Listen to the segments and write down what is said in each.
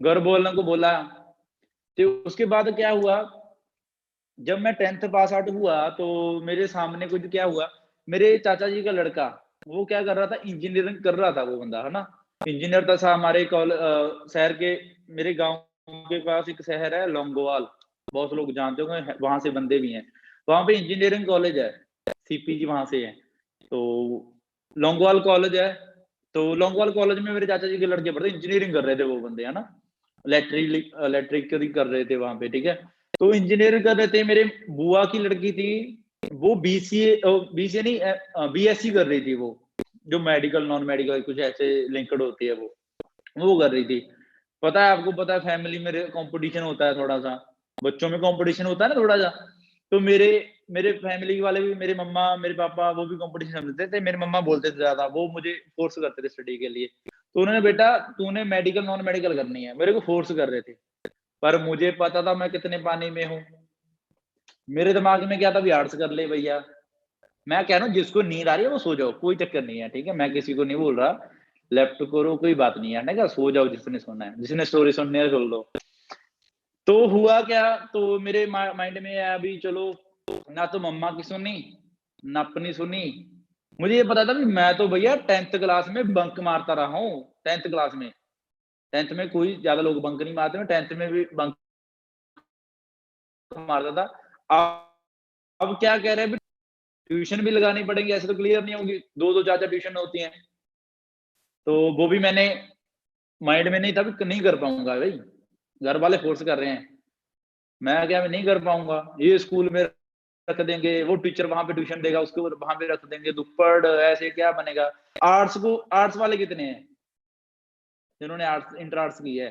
घर बोलने को बोला। तो उसके बाद क्या हुआ, जब मैं 10th पास आउट हुआ तो मेरे सामने कुछ क्या हुआ, मेरे चाचा जी का लड़का, वो क्या कर रहा था, इंजीनियरिंग कर रहा था वो बंदा, है ना? इंजीनियर था हमारे शहर के, मेरे गाँव के पास एक शहर है लौंगोवाल, बहुत लोग जानते होंगे, वहाँ से बंदे भी हैं। वहाँ पे इंजीनियरिंग कॉलेज है, सीपीजी वहाँ से है। तो लौंगोवाल कॉलेज है, तो लौंगोवाल कॉलेज में मेरे चाचा जी के लड़के पढ़ते, इंजीनियरिंग कर रहे थे वो बंदे, है ना? इलेक्ट्रिकल कर रहे थे वहाँ पे, ठीक है? तो इंजीनियरिंग कर रहे थे, मेरे बुआ की लड़की थी, वो बीसीए नहीं बीएससी कर रही थी वो, जो मेडिकल नॉन मेडिकल कुछ ऐसे लिंक्ड होती है वो कर रही थी। पता है आपको, पता है फैमिली में कंपटीशन होता है थोड़ा सा, बच्चों में कंपटीशन होता है ना थोड़ा सा। तो मेरे मेरे फैमिली वाले भी, मेरे मम्मा मेरे पापा वो भी कंपटीशन समझते थे, मेरे मम्मा बोलते थे ज्यादा, वो मुझे फोर्स करते थे स्टडी के लिए। तो उन्होंने, बेटा तूने मेडिकल नॉन मेडिकल करनी है, मेरे को फोर्स कर रहे थे। पर मुझे पता था मैं कितने पानी में हूँ। मेरे दिमाग में क्या था, भी आर्ट्स कर ले भैया। मैं कह रहा हूँ जिसको नींद आ रही है वो सो जाओ, कोई चक्कर नहीं है, ठीक है? मैं किसी को नहीं बोल रहा, लेफ्ट करो कोई बात नहीं है, मैंने कहा सो जाओ, जिसने सोना है, जिसने स्टोरी सुननी है सुन लो। तो हुआ क्या, तो मेरे माइंड में आया, अभी चलो, ना तो मम्मा की सुनी, ना अपनी सुनी। मुझे ये पता था भी मैं तो भैया 10th क्लास में बंक मारता रहा हूँ, 10th क्लास में। 10th में कोई ज्यादा लोग बंक नहीं मारते, मैं 10th में भी बंक मारता था। अब क्या कह रहे हैं, ट्यूशन भी लगानी पड़ेगी, ऐसे तो क्लियर नहीं होगी, दो दो चार चार ट्यूशन होती हैं। तो वो भी मैंने माइंड में नहीं था भी नहीं कर पाऊंगा भाई, घर वाले फोर्स कर रहे हैं, मैं क्या, मैं नहीं कर पाऊंगा, ये स्कूल में रख देंगे, वो टीचर वहां पे ट्यूशन देगा, उसके वहां पे रख देंगे, दुप्पड़ ऐसे क्या बनेगा। आर्ट्स वाले कितने हैं जिन्होंने आर्ट्स इंटर आर्ट्स की है,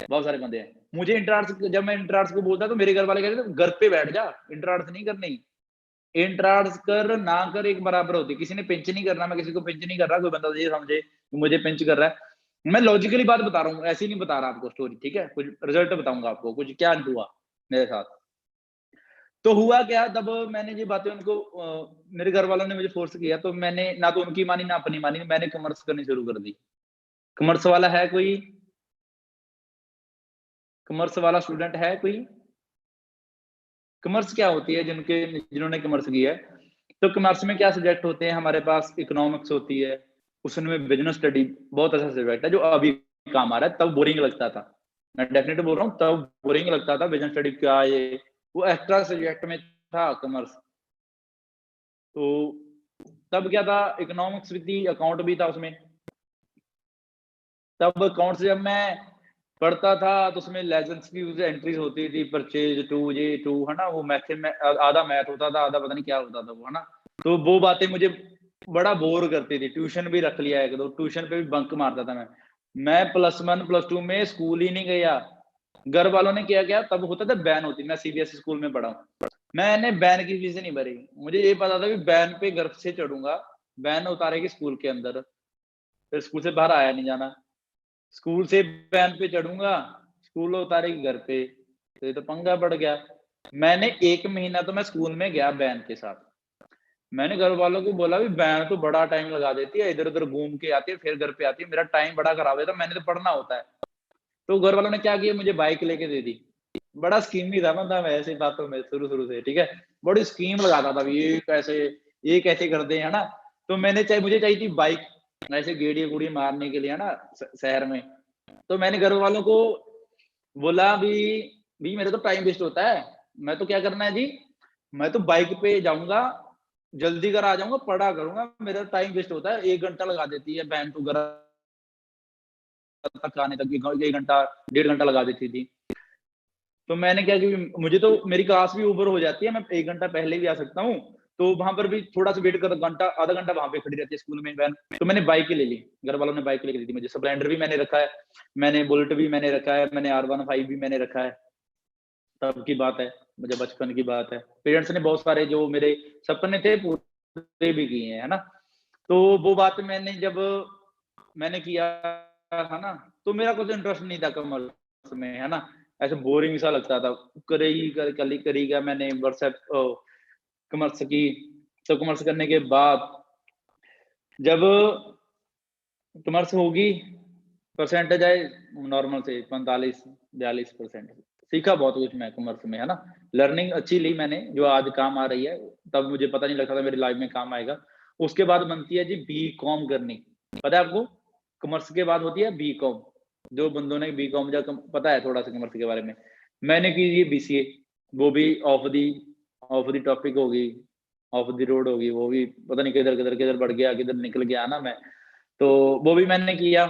बहुत सारे बंदे हैं। मुझे इंटर आर्ट्स, जब मैं इंटर आर्ट्स को बोलता तो मेरे घर वाले कहते थे घर पे बैठ जा, इंटर आर्ट्स नहीं करनी, इंटर आर्ट्स कर ना कर एक बराबर होती है, किसी ने पिंच नहीं करना, मैं किसी को पिंच नहीं कर रहा, कोई बंदा ये समझे कि मुझे पिंच कर रहा है। मैं लॉजिकली बात बता रहा हूँ, ऐसी नहीं बता रहा आपको स्टोरी, ठीक है? कुछ रिजल्ट बताऊंगा आपको, कुछ क्या हुआ मेरे साथ। तो हुआ क्या, तब मैंने ये बातें उनको मेरे घर वालों ने मुझे फोर्स किया, तो मैंने ना तो उनकी मानी ना अपनी मानी, मैंने कॉमर्स करनी शुरू कर दी। कॉमर्स वाला है कोई, कॉमर्स वाला स्टूडेंट है कोई? कॉमर्स क्या होती है, जिन्होंने कॉमर्स की है, तो कॉमर्स में क्या सब्जेक्ट होते हैं हमारे पास, इकोनॉमिक्स होती है, उसमें बिजनेस स्टडी, बहुत अच्छा सब्जेक्ट है जो अभी काम आ रहा है, तब बोरिंग लगता था। मैं डेफिनेटली बोल रहा हूँ, तब बोरिंग लगता था, बिजनेस स्टडी क्या ये, वो एक्स्ट्रा सब्जेक्ट में था कॉमर्स। तो तब क्या था, इकोनॉमिक्स भी थी, अकाउंट भी था उसमें। तब अकाउंट से जब मैं पढ़ता था तो उसमें लेजेंड्स की एंट्रीज होती थी, परचेज टू, ये टू, है ना? वो मैथ में आधा मैथ होता था, आधा पता नहीं क्या होता था वो, है ना? तो वो बातें मुझे बड़ा बोर करती थी। ट्यूशन भी रख लिया एक दो, ट्यूशन पे भी बंक मारता था मैं +1 +2 में स्कूल ही नहीं गया। घर वालों ने क्या किया, तब होता था बैन होती, मैं सीबीएसई स्कूल में पढ़ा हूँ, मैंने बैन की फीस नहीं भरी। मुझे ये पता था कि बैन पे घर से चढ़ूंगा, बैन उतारेगी स्कूल के अंदर, फिर स्कूल से बाहर आया नहीं जाना, स्कूल से वैन पे चढ़ूँगा, स्कूल उतारेगी घर पे, तो ये तो पंगा पड़ गया। मैंने 1 महीना तो मैं स्कूल में गया वैन के साथ। मैंने घर वालों को बोला भी वैन तो बड़ा टाइम लगा देती है, इधर-उधर घूम के आती है, फिर घर पे आती है, मेरा टाइम बड़ा खराब है, तो मैंने तो पढ़ना होता है। तो घर वालों ने क्या किया, मुझे बाइक लेके दे दी। बड़ा स्कीमी था मतलब मैं ऐसी बातों में शुरू-शुरू से, ठीक है? बड़ी स्कीम लगाता था, ये कैसे कर दें, है ना? तो मुझे चाहिए थी बाइक, ऐसे गेड़िए-गुड़िए मारने के लिए, है ना? शहर में। तो मैंने घर वालों को बोला भी मेरा तो टाइम वेस्ट होता है, मैं तो क्या करना है जी, मैं तो बाइक पे जाऊँगा, जल्दी घर आ जाऊँगा, पढ़ा करूँगा, मेरा टाइम वेस्ट होता है, 1 घंटा लगा देती है वैन तो घर तक आने तक, 1 घंटा, 1.5 घंटा लगा देती थी। तो मैंने क्या कि मुझे तो मेरी क्लास भी ओवर हो जाती है, मैं 1 घंटा पहले भी आ सकता हूँ, तो वहाँ पर भी थोड़ा-सा वेट कर, घंटा आधा घंटा वहाँ पे खड़ी रहती है स्कूल में वैन, तो मैंने बाइक ही ले ली। घर वालों ने बाइक लेके दी थी मुझे, स्प्लेंडर भी मैंने रखा है, मैंने बुलेट भी मैंने रखा है, मैंने R15 भी मैंने रखा है, तब की बात है, मुझे बचपन की बात है। पेरेंट्स ने बहुत सारे जो मेरे सपने थे पूरे भी किए हैं, है ना? तो वो बात मैंने किया था ना, तो मेरा कुछ इंटरेस्ट नहीं था कॉमर्स में, है ना? ऐसे बोरिंग सा लगता था। करी क्या मैंने कॉमर्स की। तो कॉमर्स करने के बाद जब कॉमर्स होगी, परसेंटेज आए नॉर्मल से 45-42%। सीखा बहुत कुछ मैं कॉमर्स में, है ना? लर्निंग अच्छी ली मैंने, जो आज काम आ रही है, तब मुझे पता नहीं लगता था मेरी लाइफ में काम आएगा। उसके बाद बनती है जी बीकॉम करनी। पता है आपको? कॉमर्स के बाद होती है बीकॉम। जो बंदों ने बीकॉम या कम पता है थोड़ा-सा कॉमर्स के बारे में। मैंने की ये बीसीए, वो भी ऑफ द टॉपिक होगी, ऑफ द रोड होगी, वो भी पता नहीं किधर बढ़ गया, किधर निकल गया ना मैं। तो वो भी मैंने किया।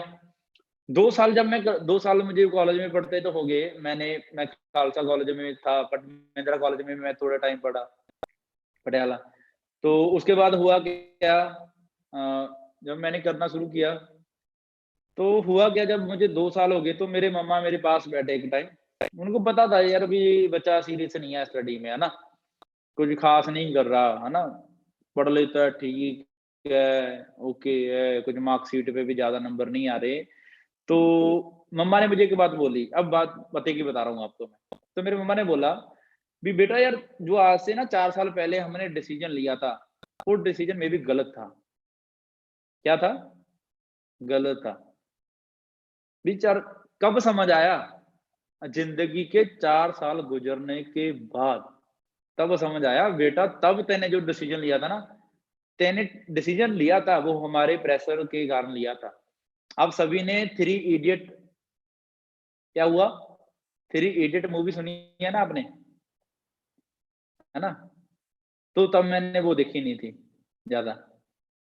2 साल जब मैं क 2 साल मुझे कॉलेज में पढ़ते तो हो गए। मैं खालसा कॉलेज में था, बट महिंद्रा कॉलेज में मैं थोड़ा टाइम पढ़ा, पटियाला। तो उसके बाद हुआ क्या, जब मैंने करना शुरू किया, तो हुआ क्या, जब मुझे 2 साल हो गए तो मेरे मम्मा मेरे पास बैठे एक टाइम। उनको पता था यार अभी बच्चा सीरियस नहीं है स्टडी में, है ना? कुछ खास नहीं कर रहा, है ना? पढ़ लेता है ठीक है, ओके है, कुछ मार्कशीट पे भी ज़्यादा नंबर नहीं आ रहे। तो मम्मा ने मुझे एक बात बोली, अब बात पते की बता रहा हूँ आपको मैं। तो मेरी मम्मा ने बोला, "भी बेटा यार जो आज से ना 4 साल पहले हमने डिसीज़न लिया था, वो डिसीज़न मेबी गलत था।" क्या था? गलत था। भी चार कब समझ आया? ज़िंदगी के 4 साल गुज़रने के बाद, तब समझ आया बेटा तब तैने जो डिसीज़न लिया था ना, तैने डिसीज़न लिया था वो हमारे प्रेशर के कारण लिया था। आप सभी ने थ्री इडियट क्या हुआ? थ्री इडियट मूवी सुनी है ना आपने, है ना? तो तब मैंने वो देखी नहीं थी ज़्यादा,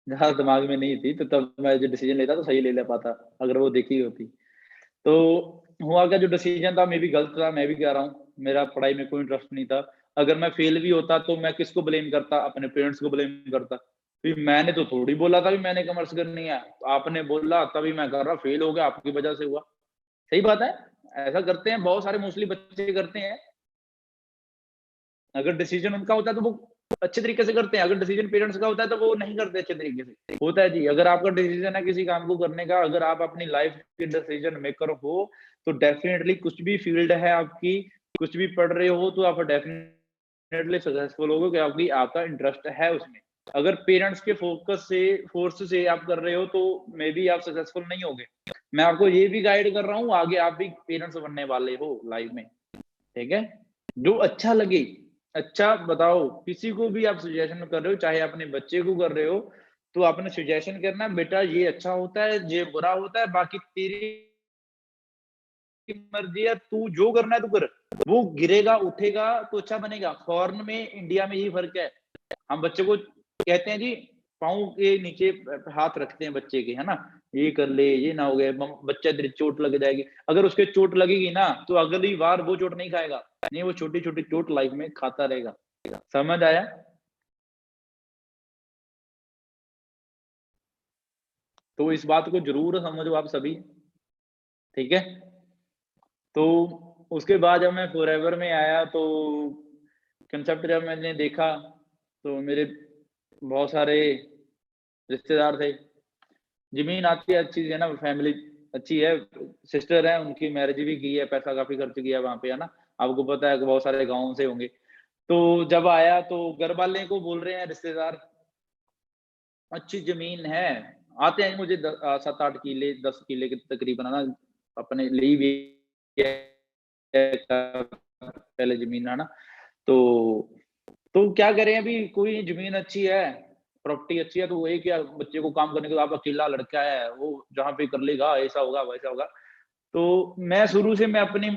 ज़्यादा दिमाग में नहीं थी, तो तब मैं जो डिसीज़न लेता तो सही ले पाता, अगर वो देखी होती। तो हुआ क्या, जो डिसीज़न था मे बी गलत था, मैं भी कह रहा हूँ, मेरा पढ़ाई में कोई इंटरेस्ट नहीं था। अगर मैं फेल भी होता तो मैं किसको ब्लेम करता? अपने पेरेंट्स को ब्लेम करता। फिर मैंने तो थोड़ी बोला था कि मैंने कॉमर्स करनी है, आपने बोला तभी मैं कर रहा, फेल हो गया आपकी वजह से हुआ। सही बात है, ऐसा करते हैं, बहुत सारे मोस्टली बच्चे करते हैं। अगर डिसीजन उनका होता है तो वो अच्छे तरीके से करते हैं, अगर डिसीजन पेरेंट्स का होता है तो वो नहीं करते अच्छे तरीके से। होता है जी, अगर आपका डिसीजन है किसी काम को करने का, अगर आप अपनी लाइफ के डिसीजन मेकर हो, तो डेफिनिटली कुछ भी फील्ड है आपकी, कुछ भी पढ़ रहे हो तो आप डेफिनिटली सक्सेसफुल होगे क्योंकि आपका इंटरेस्ट है उसमें। अगर पेरेंट्स के फोकस से फोर्स से आप कर रहे हो तो मे बी आप सक्सेसफुल नहीं होगे। मैं आपको ये भी गाइड कर रहा हूँ, आगे आप भी पेरेंट्स बनने वाले हो लाइफ में, ठीक है? जो अच्छा लगे, अच्छा बताओ, किसी को भी आप सजेशन कर रहे हो, चाहे अपने बच्चे को कर रहे हो, तो आपने सजेशन करना है, बेटा ये अच्छा होता है, ये बुरा होता है, बाकी तेरी मर्ज़ी है, तू जो करना है तू कर। वो गिरेगा, उठेगा तो अच्छा बनेगा। फॉरेन में, इंडिया में यही फ़र्क है। हम बच्चे को कहते हैं जी, पाँव के नीचे हाथ रखते हैं बच्चे के, है ना? ये कर ले, ये ना हो गया, बच्चा तेरे चोट लग जाएगी। अगर उसके चोट लगेगी ना, तो अगली बार वो चोट नहीं खाएगा। नहीं, वो छोटी-छोटी चोट लाइफ में खाता रहेगा। समझ आया? तो इस बात को ज़रूर समझो आप सभी, ठीक है? तो उसके बाद जब मैं फॉरएवर में आया तो कांसेप्ट जब मैंने देखा, तो मेरे बहुत सारे रिश्तेदार थे। ज़मीन आती है अच्छी है ना, फैमिली अच्छी है, सिस्टर है, उनकी मैरिज भी की है, पैसा काफ़ी खर्च किया वहाँ पे, है ना? आपको पता है कि बहुत सारे गाँव से होंगे। तो जब आया तो घरवाले को बोल रहे हैं रिश्तेदार, अच्छी ज़मीन है, आते हैं मुझे 7-8 किले, 10 किले के तकरीबन, है ना? अपने ली हुई है पहले ज़मीन, है ना? तो क्या करें, अभी कोई ज़मीन अच्छी है, प्रॉपर्टी अच्छी है, तो वही क्या बच्चे को काम करने के, आप अकेला लड़का है, वो जहाँ पे कर लेगा, ऐसा होगा, वैसा होगा। तो मैं शुरू से मैं अपनी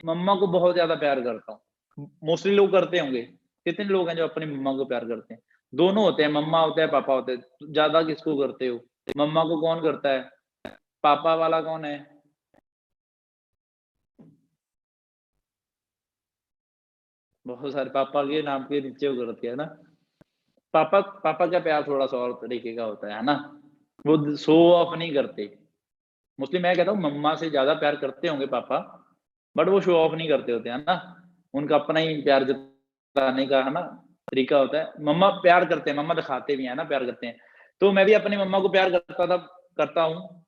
मम्मा को बहुत ज़्यादा प्यार करता हूँ। मोस्टली लोग करते होंगे। कितने लोग हैं जो अपनी मम्मा को प्यार करते हैं? दोनों होते हैं, मम्मा होते हैं, पापा होते हैं। तो ज़्यादा किसको करते हो? मम्मा को कौन करता है? पापा वाला कौन है? बहुत सारे पापा के नाम के नीचे वो करते हैं ना। पापा पापा का प्यार थोड़ा-सा और तरीके का होता है ना? वो शो ऑफ नहीं करते। मोस्टली मैं कहता हूँ मम्मा से ज़्यादा प्यार करते होंगे पापा, बट वो शो ऑफ नहीं करते होते हैं ना? उनका अपना ही प्यार जताने का, है ना, तरीका होता है। मम्मा प्यार करते हैं, मम्मा दिखाते भी हैं ना प्यार करते हैं। तो मैं भी अपनी मम्मा को प्यार करता था, करता हूँ,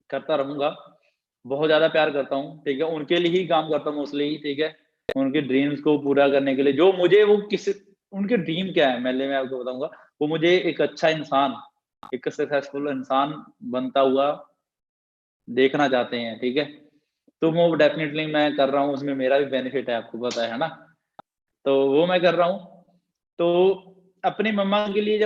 करता रहूँगा। बहुत ज़्यादा प्यार करता हूँ, ठीक है? उनके लिए ही काम करता हूँ मोस्टली, ठीक है? उनके ड्रीम्स को पूरा करने के लिए, जो मुझे वो किस उनके ड्रीम क्या है, पहले मैं आपको बताऊँगा। वो मुझे एक अच्छा इंसान, एक सक्सेसफुल इंसान बनता हुआ देखना चाहते हैं, ठीक है? तो वो डेफ़िनेटली मैं कर रहा हूँ, उसमें मेरा भी बेनिफिट है, आपको पता है ना? तो वो मैं कर रहा हूँ। तो अपनी मम्मा के लिए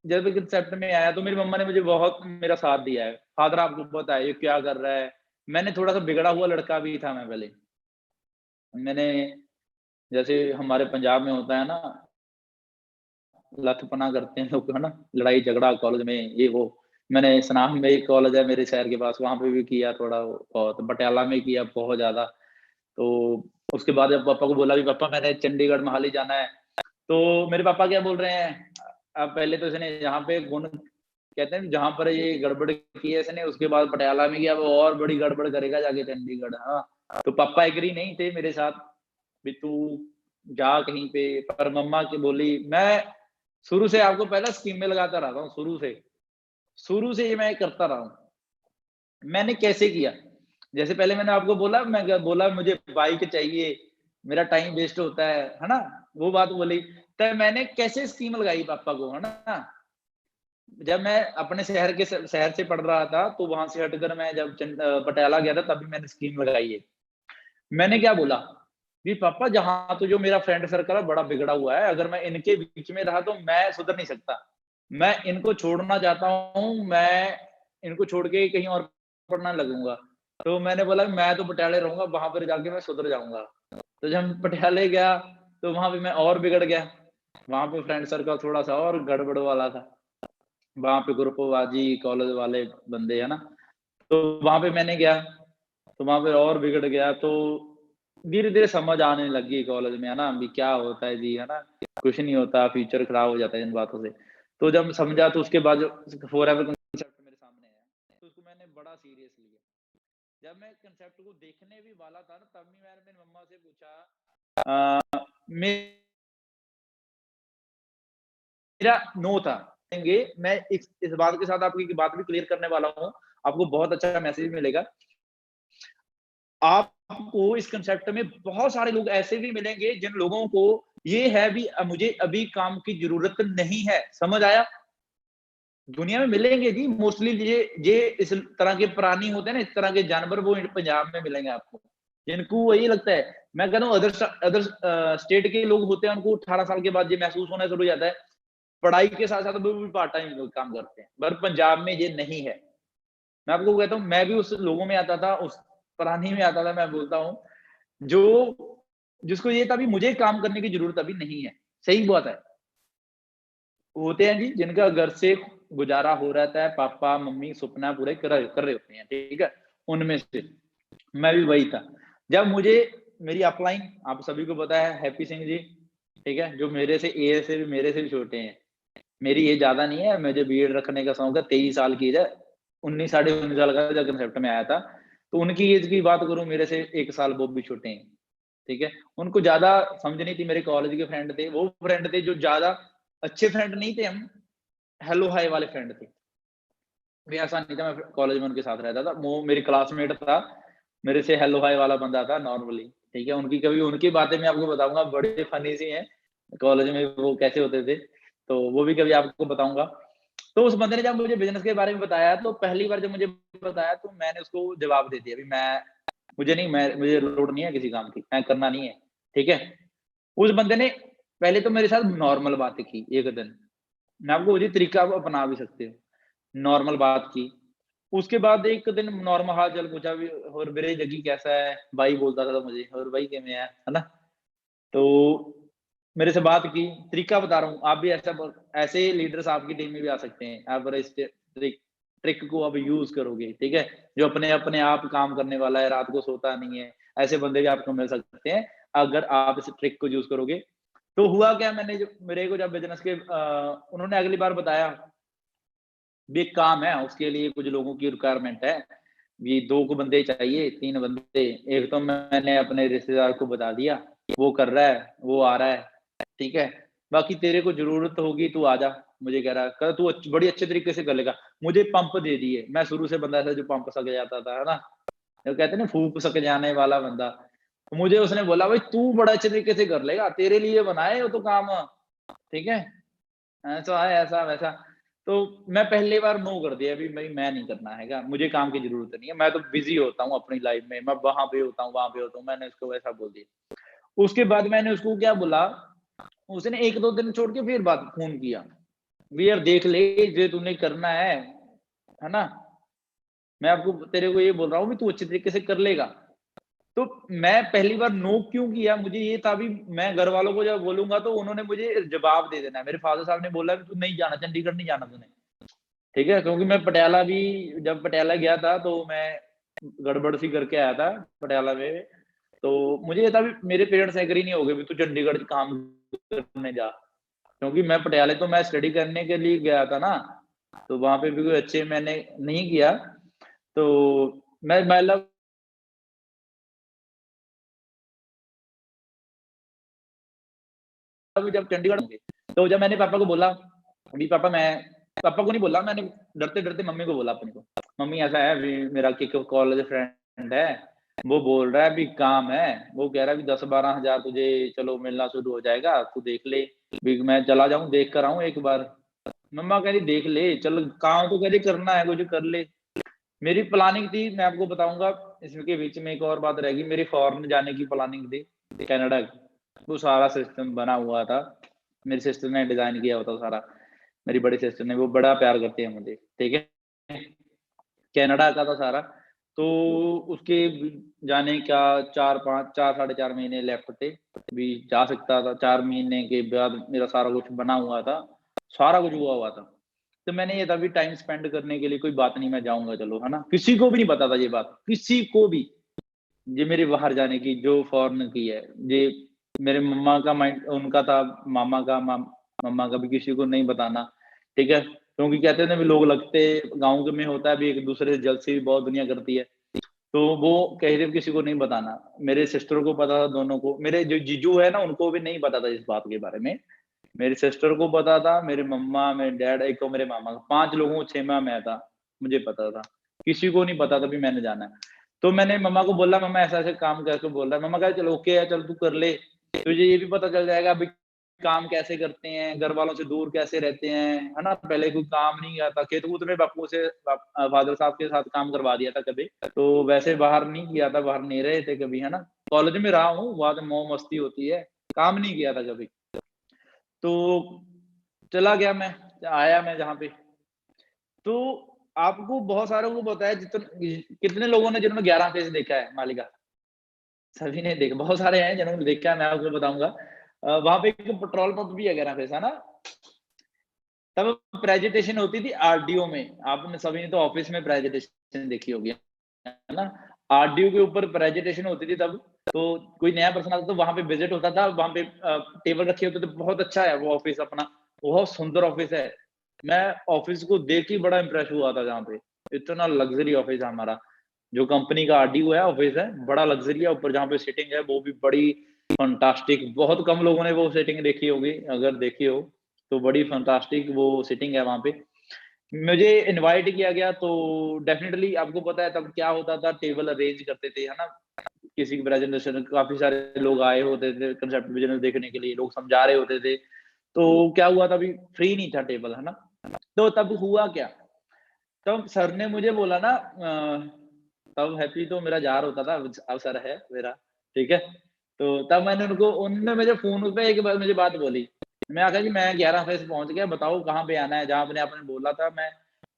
जब कंसेप्ट में आया तो मेरी मम्मा ने मुझे बहुत मेरा साथ दिया है। फादर आपको पता है ये क्या कर रहा है? मैंने थोड़ा-सा बिगड़ा हुआ लड़का भी था मैं पहले। मैंने जैसे हमारे पंजाब में होता है ना, लठपना करते हैं लोग, है ना? लड़ाई-झगड़ा कॉलेज में ये वो। मैंने सनाम में एक कॉलेज है मेरे शहर के पास, वहाँ पे भी किया थोड़ा बहुत, पटियाला में किया बहुत ज़्यादा। तो उसके बाद जब पापा को बोला भी पापा मैंने चंडीगढ़, मोहाली जाना है, तो मेरे पापा क्या बोल रहे हैं, अब पहले तो इसने यहाँ पे गुण कहते हैं जहाँ पर ये गड़बड़ की है इसने, उसके बाद पटियाला में गया, वो और बड़ी गड़बड़ करेगा जाके चंडीगढ़, हाँ। तो पापा एग्री नहीं थे मेरे साथ, भी तू जा कहीं पे, पर मम्मा की बोली मैं शुरू से आपको पहला स्कीमें लगाता रहता हूँ, शुरू से। शुरू से ये मैं करता रहा हूँ। मैंने कैसे किया? जैसे पहले मैंने आपको बोला, बोला मुझे बाइक चाहिए, मेरा टाइम वेस्ट होता है ना? वो बात बोली। तब मैंने कैसे स्कीम लगाई पापा को, है ना? जब मैं अपने शहर से पढ़ रहा था, तो वहाँ से हटकर मैं जब पटियाला गया था, तभी मैंने स्कीम लगाई है। मैंने क्या बोला, कि पापा जहाँ तो जो मेरा फ्रेंड सर्कल है बड़ा बिगड़ा हुआ है, अगर मैं इनके बीच में रहा तो मैं सुधर नहीं सकता। मैं इनको छोड़ना चाहता हूँ, मैं इनको छोड़ के कहीं और पढ़ने लगूँगा। तो मैंने बोला मैं तो पटियाले रहूँगा, वहाँ पर जाके मैं सुधर जाऊँगा। तो जब मैं पटियाले गया, तो वहाँ पे मैं और बिगड़ गया। वहाँ पे फ्रेंड सर्कल थोड़ा-सा और गड़बड़ वाला था। वहाँ पे ग्रुपबाज़ी, कॉलेज वाले बंदे, है ना? तो वहाँ पे मैंने गया, तो वहाँ पे और बिगड़ गया, तो धीरे-धीरे समझ आने लगी कॉलेज में, है ना? अभी क्या होता है जी, है ना? कुछ नहीं होता, फ्यूचर खराब हो जाता है इन बातों से। तो जब समझा तो उसके बाद जो फॉरएवर कांसेप्ट मेरे सामने है, तो उसको मैंने बड़ा सीरियस लिया। जब मैं कांसेप्ट को देखने भी वाला था ना, तब भी मैंने मेरी मम्मा से पूछा मेरा नो था। देंगे मैं इस बात के साथ आपकी बात भी क्लियर करने वाला हूँ, आपको बहुत अच्छा मैसेज मिलेगा। आपको इस कांसेप्ट में बहुत सारे लोग ऐसे भी मिलेंगे जिन लोगों को ये है भी मुझे अभी काम की ज़रूरत नहीं है, समझ आया? दुनिया में मिलेंगे जी मोस्टली ये इस तरह के प्राणी होते हैं ना, इस तरह के जानवर वो पंजाब में मिलेंगे आपको। जिनको वही लगता है, मैं कह रहा हूँ अदर स्टेट के लोग होते हैं उनको 18 साल के बाद ये महसूस होना शुरू हो जाता है, पढ़ाई के साथ-साथ वो भी पार्ट टाइम काम करते हैं, पर पंजाब में ये नहीं है। मैं आपको कहता हूँ, मैं भी उस लोगों में आता था, उस प्राणी में आता था, मैं बोलता हूँ, जो जिसको ये था भी मुझे काम करने की ज़रूरत अभी नहीं है। सही बात है। होते हैं जी, जिनका घर से गुज़ारा हो रहता है, पापा-मम्मी सपना पूरे कर रहे होते हैं, ठीक है? उनमें से मैं भी वही था। जब मुझे मेरी अपलाइन आप सभी को पता है हैप्पी सिंह जी, ठीक है? जो मेरे से भी छोटे हैं। मेरी एज ज़्यादा नहीं है, मुझे बीएड रखने का शौक है, 23 साल की एज है। 19 साढ़े 19 साल का जब कांसेप्ट में आया था, तो उनकी एज की बात करूँ मेरे से 1 साल वो भी छोटे हैं, ठीक है? उनको ज़्यादा समझ नहीं थी, मेरे कॉलेज के फ्रेंड थे, वो फ्रेंड थे जो ज़्यादा अच्छे फ्रेंड नहीं थे हम, हेलो हाय वाले फ्रेंड थे। भी ऐसा नहीं था मैं कॉलेज में उनके साथ रहता था, वो मेरी क्लासमेट था, मेरे से हेलो हाय वाला बंदा था नॉर्मली, ठीक है? उनकी बातें मैं आपको बताऊँगा बड़ी फनी सी हैं, कॉलेज में वो कैसे होते थे, तो वो भी कभी आपको बताऊँगा। तो उस बंदे ने जब मुझे बिज़नेस के बारे में बताया, तो पहली बार जब मुझे बताया तो मैंने उसको जवाब दे दिया, मुझे लोड नहीं है किसी काम की, मैं करना नहीं है, ठीक है? उस बंदे ने पहले तो मेरे साथ नॉर्मल बातें की 1 दिन, मैं आपको वही तरीका आप अपना भी सकते हो, नॉर्मल बात की। उसके बाद एक दिन नॉर्मल हाल-चाल पूछा भी और ਵੀਰੇ जग्गी कैसा है? भाई बोलता था मुझे और भाई किवें है ना? तो मेरे से बात की, तरीका बता रहा हूँ, आप भी ऐसे लीडर्स आपकी टीम में भी आ सकते हैं। आप अगर इस ट्रिक ट्रिक को अब यूज़ करोगे, ठीक है? जो अपने अपने आप काम करने वाला है, रात को सोता नहीं है, ऐसे बंदे भी आपको मिल सकते हैं, अगर आप इस ट्रिक को यूज़ करोगे। तो हुआ क्या मेरे को जब बिज़नेस के उन्होंने अगली बार बताया भी एक काम है, उसके लिए कुछ लोगों की रिक्वायरमेंट है। ये 2 को बंदे चाहिए, 3 बंदे। एक तो मैंने अपने रिश्तेदार को बता दिया, वो कर रहा है, वो आ रहा है, ठीक है? बाकी तेरे को ज़रूरत होगी तू आ जा, मुझे कह रहा है, कह तू बड़ी अच्छे तरीके से कर लेगा। मुझे पंप दे दिए, मैं शुरू से बंदा था जो पंप सक जाता था, है ना? जो कहते हैं ना फूँक सक जाने वाला बंदा। तो मुझे उसने बोला भाई तू बड़ा अच्छे तरीके से कर लेगा, तेरे लिए बनाए वो तो काम, ठीक है? ऐसा है, ऐसा-वैसा। तो मैं पहली बार नो कर दिया भी भाई मैं नहीं करना हैगा, मुझे काम की ज़रूरत नहीं है, मैं तो बिज़ी होता हूँ अपनी लाइफ़ में, मैं वहाँ पे होता हूँ, वहाँ पे होता हूँ, मैंने उसको वैसा बोल दिया। उसके बाद मैंने उसको क्या बोला, उसने 1-2 दिन छोड़ के फिर बात फ़ोन किया, भी यार देख ले जो तूने करना है ना? मैं आपको तेरे को ये बोल रहा हूँ भी तू अच्छे तरीके से कर लेगा। तो मैं पहली बार नो क्यों किया, मुझे ये था भी मैं घरवालों को जब बोलूँगा तो उन्होंने मुझे जवाब दे देना है। मेरे फ़ादर साहब ने बोला कि तू नहीं जाना, चंडीगढ़ नहीं जाना तूने, ठीक है? क्योंकि मैं पटियाला भी जब पटियाला गया था तो मैं गड़बड़ सी करके आया था पटियाला में। तो मुझे ये था भी मेरे पेरेंट्स एग्री नहीं हो गए भी तू चंडीगढ़ काम करने जा। क्योंकि मैं पटियाले तो मैं स्टडी करने के लिए गया था ना, तो वहाँ पे भी कोई अच्छे मैंने नहीं किया। तो मैं मतलब अभी जब चंडीगढ़ होंगे, तो जब मैंने पापा को बोला, अभी पापा मैं पापा को नहीं बोला मैंने डरते-डरते मम्मी को बोला अपने को। मम्मी ऐसा है अभी मेरा एक कॉलेज फ्रेंड है, वो बोल रहा है अभी काम है, वो कह रहा है कि 10-12 हज़ार तुझे चलो मिलना शुरू हो जाएगा, तू देख ले, भी मैं चला जाऊँ देख कर आऊँ एक बार। मम्मा कह रही देख ले, चल काम तो कह रही करना है कुछ कर ले। मेरी प्लानिंग थी मैं आपको बताऊँगा इसके बीच में एक और बात रहेगी मेरी फॉरेन जाने की प्लानिंग थी, कनाडा की। वो सारा सिस्टम बना हुआ था। मेरी सिस्टर ने डिज़ाइन किया हुआ था सारा। मेरी बड़ी सिस्टर ने, वो बड़ा प्यार करती है मुझे, ठीक है? कनाडा का था सारा। तो उसके जाने का 4-5 4 साढ़े 4 महीने लेफ्ट थे। अभी जा सकता था, 4 महीने के बाद मेरा सारा कुछ बना हुआ था। सारा कुछ हुआ हुआ था। तो मैंने ये था भी टाइम स्पेंड करने के लिए कोई बात नहीं मैं जाऊँगा चलो, है ना? किसी को भी नहीं पता था ये बात, किसी को भी। ये मेरे बाहर जाने की जो फ़ॉरेन की है, ये मेरे मम्मा का माइंड उनका था, मामा का मम्मा का भी किसी को नहीं बताना, ठीक है? क्योंकि कहते हैं ना भी लोग लगते गाँव के में होता है भी एक-दूसरे से जेलसी भी बहुत दुनिया करती है। तो वो कह रहे किसी को नहीं बताना। मेरे सिस्टर को पता था दोनों को, मेरे जो जीजू है ना उनको भी नहीं पता था इस बात के बारे में। मेरी सिस्टर को पता था, मेरे मम्मा, मेरे डैड, एक तो मेरे मामा, 5 लोगों को 6वाँ मैं था, मुझे पता था। किसी को नहीं पता था भी मैंने जाना है। तो मैंने मम्मा को बोला मम्मा ऐसा-ऐसा काम करके बोल रहा है। मम्मा कहा चलो ओके है, चल तू कर ले। तुझे ये भी पता चल जाएगा अभी काम कैसे करते हैं, घर वालों से दूर कैसे रहते हैं, है ना? पहले कोई काम नहीं आता, खेत-कूत में बापू से फादर साहब के साथ काम करवा दिया था कभी। तो वैसे बाहर नहीं किया था, बाहर नहीं रहे थे कभी, है ना? कॉलेज में रहा हूँ, वहाँ तो मौज-मस्ती होती है, काम नहीं किया था कभी। तो चला गया मैं, आया मैं जहाँ पे, तो आपको बहुत सारों को पता है कितने लोगों ने जिन्होंने 11 फेज़ देखा है मालिका? सभी ने देखा, बहुत सारे हैं जिन्होंने देखा है, मैं आपको बताऊँगा। वहाँ पे एक पेट्रोल पंप भी है 11 फेज़, है ना? तब प्रेजेंटेशन होती थी आरडीओ में, आपने सभी ने तो ऑफ़िस में प्रेजेंटेशन देखी होगी, है ना? आरडीओ के ऊपर प्रेजेंटेशन होती थी तब, तो कोई नया पर्सन आता तो वहाँ पे विज़िट होता था, वहाँ पे टेबल रखे होते थे, बहुत अच्छा है वो ऑफ़िस अपना, बहुत सुंदर ऑफ़िस है। मैं ऑफ़िस को देख के बड़ा इम्प्रेस हुआ था जहाँ पे, इतना लग्ज़री ऑफ़िस है हमारा। जो कंपनी का आरडीओ है, ऑफ़िस है, बड़ा लग्ज़री है, ऊपर जहाँ पे सिटिंग है वो भी बड़ी फैंटास्टिक, बहुत कम लोगों ने वो सिटिंग देखी होगी, अगर देखी हो, तो बड़ी फैंटास्टिक वो सिटिंग है वहाँ पे। मुझे इनवाइट किया गया तो डेफ़िनेटली आपको पता है तब क्या होता था, टेबल अरेंज करते थे, है ना? किसी की प्रेज़ेंटेशन काफ़ी सारे लोग आए होते थे कंसेप्ट बिज़नेस देखने के लिए, लोग समझा रहे होते थे। तो क्या हुआ था अभी फ्री नहीं था टेबल, है ना? तो तब हुआ क्या, तब सर ने मुझे बोला ना तब हैप्पी तो मेरा जार होता था, अब सर है मेरा, ठीक है? तो तब मैंने उन्होंने मुझे फ़ोन पे एक बार मुझे बात बोली। मैं कहा कि मैं 11 फेज़ पहुँच गया, बताओ कहाँ पे आना है? जहाँ आपने आपने बोला था मैं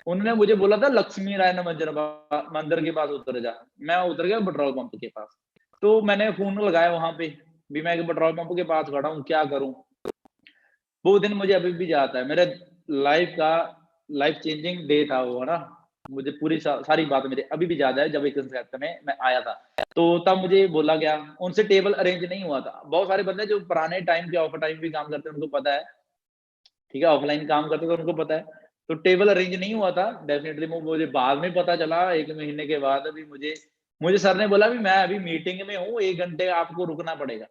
उन्होंने मुझे बोला था लक्ष्मी नारायण मंदिर के पास उतर जा। मैं उतर गया पेट्रोल पंप के पास। तो मैंने फ़ोन लगाया वहाँ पे, भी मैं एक पेट्रोल पंप के पास खड़ा हूँ, क्या करूँ? वो दिन मुझे अभी भी याद है। मेरे लाइफ़ का लाइफ़ चेंजिंग डे था वो, है ना? मुझे पूरी सारी बात मेरे अभी भी याद है जब एक कंसेप्ट में मैं आया था। तो तब मुझे बोला गया, उनसे टेबल अरेंज नहीं हुआ था। बहुत सारे बंदे जो पुराने टाइम के ऑफ टाइम भी काम करते हैं, उनको पता है, ठीक है? ऑफ़लाइन काम करते हैं तो उनको पता है। तो टेबल अरेंज नहीं हुआ था, डेफ़िनिटली वो मुझे बाद में पता चला 1 महीने के बाद अभी मुझे मुझे सर ने बोला भी मैं अभी मीटिंग में हूँ, 1 घंटे आपको रुकना पड़ेगा।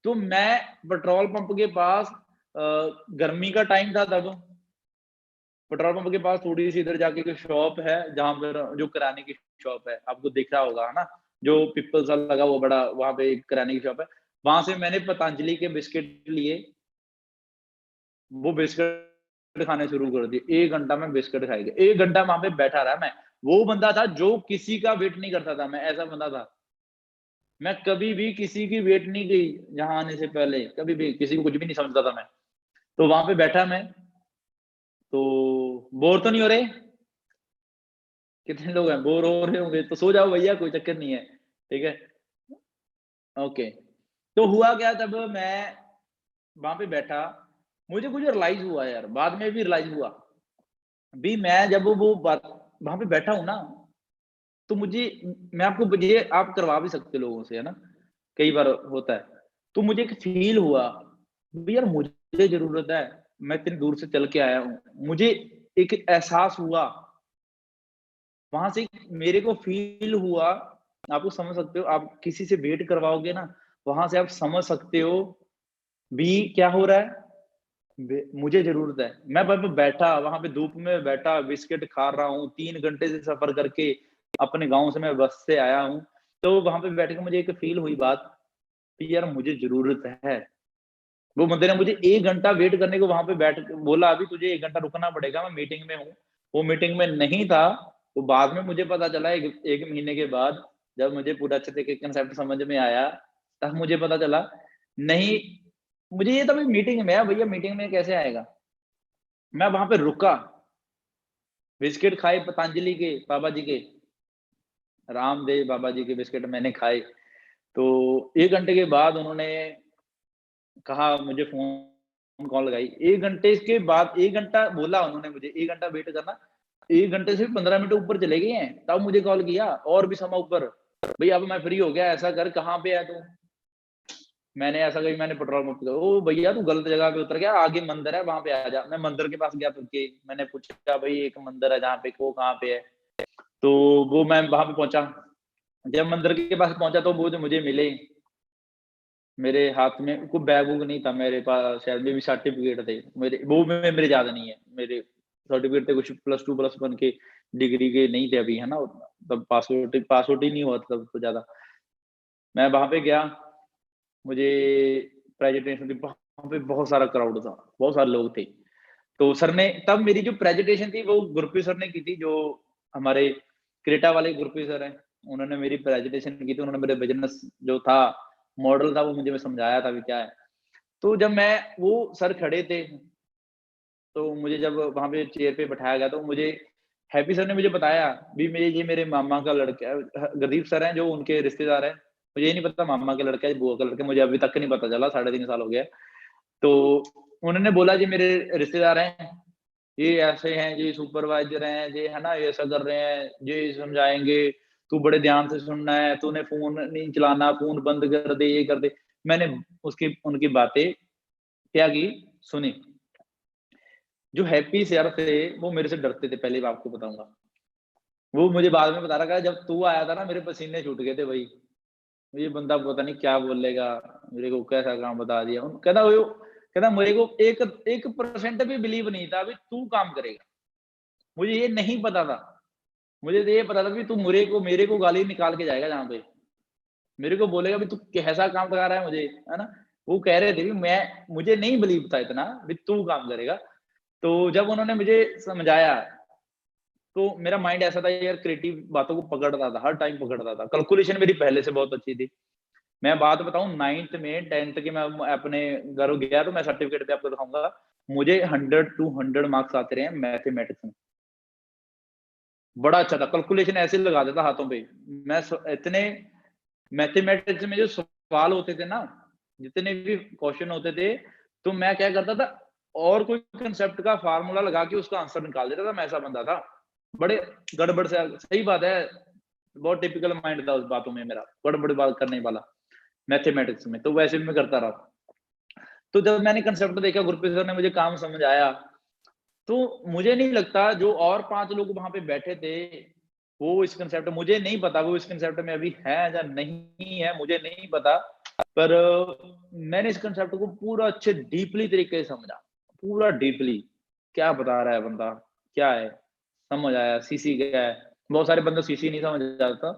तो मैं पेट्रोल पंप के पास गर्मी का टाइम था तब, पेट्रोल पंप के पास थोड़ी-सी इधर जाके कोई शॉप है, जहाँ पर जो किराने की शॉप है, आपको दिख रहा होगा, है ना? जो पीपल सा लगा हुआ बड़ा, वहाँ पे एक किराने की शॉप है। वहाँ से मैंने पतंजलि के बिस्किट लिए, वो बिस्किट खाने शुरू कर दिए। 1 घंटा मैं बिस्किट खाएगा, 1 घंटा वहाँ पे बैठा रहा मैं। वो बंदा था जो किसी का वेट नहीं करता था, मैं ऐसा बंदा था। मैं कभी भी किसी की वेट नहीं की यहाँ आने से पहले, कभी भी किसी को कुछ भी नहीं समझता था मैं। तो वहाँ पे बैठा मैं, तो बोर तो नहीं हो रहे? कितने लोग हैं? बोर हो रहे होंगे तो सो जाओ भैया, कोई चक्कर नहीं है, ठीक है? ओके। तो हुआ क्या, तब मैं वहाँ पे बैठा, मुझे कुछ रियलाइज़ हुआ यार, बाद में भी रियलाइज़ हुआ। भी मैं जब वो बात वहाँ पे बैठा हूँ ना, तो मुझे मैं आपको ये आप करवा भी सकते हो लोगों से, है ना? कई बार होता है। तो मुझे एक फ़ील हुआ, भी यार मुझे ज़रूरत है, मैं इतनी दूर से चल के आया हूँ। मुझे एक एहसास हुआ, वहाँ से मेरे को फ़ील हुआ, आप वो समझ सकते हो, आप किसी से वेट करवाओगे ना, वहाँ से आप समझ सकते हो भी क्या हो रहा है, मुझे ज़रूरत है। मैं वहाँ पे बैठा, वहाँ पे धूप में बैठा, बिस्किट खा रहा हूँ, 3 घंटे से सफ़र करके अपने गाँव से मैं बस से आया हूँ। तो वहाँ पे बैठ के मुझे एक फ़ील हुई बात कि यार मुझे ज़रूरत है। वो बंदे ने मुझे 1 घंटा वेट करने को वहाँ पे बैठ बोला, अभी तुझे 1 घंटा रुकना पड़ेगा, मैं मीटिंग में हूँ। वो मीटिंग में नहीं था, तो बाद में मुझे पता चला 1 महीने के बाद, जब मुझे पूरा अच्छे से कांसेप्ट समझ में आया, तब मुझे पता चला, नहीं, मुझे ये था भाई मीटिंग में है, भैया मीटिंग में कैसे आएगा? मैं वहाँ पे रुका, बिस्किट खाए पतंजलि के, बाबा जी के, रामदेव बाबा जी के बिस्किट मैंने खाए। तो 1 घंटे के बाद उन्होंने कहा, मुझे फ़ोन कॉल लगाई। 1 घंटे के बाद 1 घंटा बोला उन्होंने मुझे, 1 घंटा वेट करना। 1 घंटे से 15 मिनट ऊपर चले गए हैं, तब मुझे कॉल किया और भी समय ऊपर। भई अब मैं फ्री हो गया, ऐसा कर कहाँ पे है तू? मैंने ऐसा कही, मैंने पेट्रोल पंप पे, ओह भैया तू गलत जगह पे उतर गया, आगे मंदिर है वहाँ पे आ जा। मैं मंदिर के पास गया तुर के, मैंने पूछा भई एक मंदिर है जहाँ पे, वो कहाँ पे है? तो वो मैं वहाँ पे पहुँचा। जब मंदिर के पास पहुँचा तो वो जो मुझे मिले, मेरे हाथ में कोई बैग-वूग नहीं था मेरे पास, शायद मे बी सर्टिफ़िकेट थे। मेरे याद नहीं है। मेरे सर्टिफ़िकेट थे कुछ प्लस 2 प्लस 1 के डिग्री के नहीं थे अभी, है ना? तब पासआउट ही नहीं हुआ था तब तो ज़्यादा। मैं वहाँ पे गया, मुझे प्रेजेंटेशन थी, वहाँ पे बहुत सारा क्राउड था, बहुत सारे लोग थे। तो सर ने तब मेरी जो प्रेजेंटेशन थी वो गुरप्रीत सर ने की थी, जो हमारे क्रेटा वाले गुरप्रीत सर हैं। उन्होंने मेरी प्रेजेंटेशन की थी, उन्होंने मेरे बिज़नेस जो था, मॉडल था, वो मुझे समझाया था भी क्या है। तो जब मैं वो सर खड़े थे, तो मुझे जब वहाँ पे चेयर पे बैठाया गया, तो मुझे हैप्पी सर ने मुझे बताया भी ये मेरे मामा का लड़का है, गुरदीप सर हैं जो उनके रिश्तेदार हैं। मुझे ये नहीं पता मामा का लड़का है, बुआ का लड़का है, मुझे अभी तक नहीं पता चला, साढ़े 3 साल हो गया है। तो उन्होंने बोला जी मेरे रिश्तेदार हैं, ये ऐसे हैं, ये सुपरवाइज़र हैं, ये है ना, ये ऐसा कर रहे हैं, ये समझाएँगे, तू बड़े ध्यान से सुनना है, तूने फ़ोन नहीं चलाना, फ़ोन बंद कर दे, ये कर दे। मैंने उसकी उनकी बातें क्या की, सुनी। जो हैप्पी सर थे, वो मेरे से डरते थे, पहली बात आपको बताऊँगा। वो मुझे बाद में बता रहा था, जब तू आया था ना, मेरे पसीने छूट गए थे भई। ये बंदा पता नहीं क्या बोलेगा, मेरे को कैसा काम बता दिया। कहता मेरे को 1% भी बिलीव नहीं था, अभी तू काम करेगा। मुझे ये नहीं पता था। मुझे तो ये पता था कि तू मेरे को गाली निकाल के जाएगा जहाँ पे। मेरे को बोलेगा भी तू कैसा काम करा रहा है मुझे, है ना? वो कह रहे थे कि मुझे नहीं बिलीव था इतना, भी तू काम करेगा। तो जब उन्होंने मुझे समझाया, तो मेरा माइंड ऐसा था यार, क्रिएटिव बातों को पकड़ता था, हर टाइम पकड़ता था। कैलकुलेशन मेरी पहले से बहुत अच्छी थी। मैं बात बताऊँ, 9th में 10th के मैं अपने घर गया, तो मैं सर्टिफ़िकेट भी आपको दिखाऊँगा। मुझे 100 टू 100 मार्क्स आते रहे हैं मैथमेटिक्स में। बड़ा अच्छा था, कैलकुलेशन ऐसे लगा देता हाथों पे। मैं स इतने मैथमेटिक्स में जो सवाल होते थे ना, जितने भी क्वेश्चन होते थे, तो मैं क्या करता था, और कोई कांसेप्ट का फ़ॉर्मूला लगा के उसका आंसर निकाल देता था, मैं ऐसा बंदा था। बड़े गड़बड़ से सही बात है, बहुत टिपिकल माइंड था उस बातों में मेरा, गड़बड़ बात करने वाला, मैथमेटिक्स में, तो वैसे भी मैं करता रहा। तो जब मैंने कांसेप्ट देखा, गुरप्रीत सर ने मुझे काम समझाया, तो मुझे नहीं लगता जो और 5 लोग वहाँ पे बैठे थे, वो इस कांसेप्ट मुझे नहीं पता वो इस कांसेप्ट में अभी है या नहीं है, मुझे नहीं पता। पर मैंने इस कांसेप्ट को पूरा अच्छे डीपली तरीके से समझा, पूरा डीपली। क्या बता रहा है बंदा, क्या है, समझ आया, सीसी क्या है। बहुत सारे बंदे सीसी नहीं समझ आता,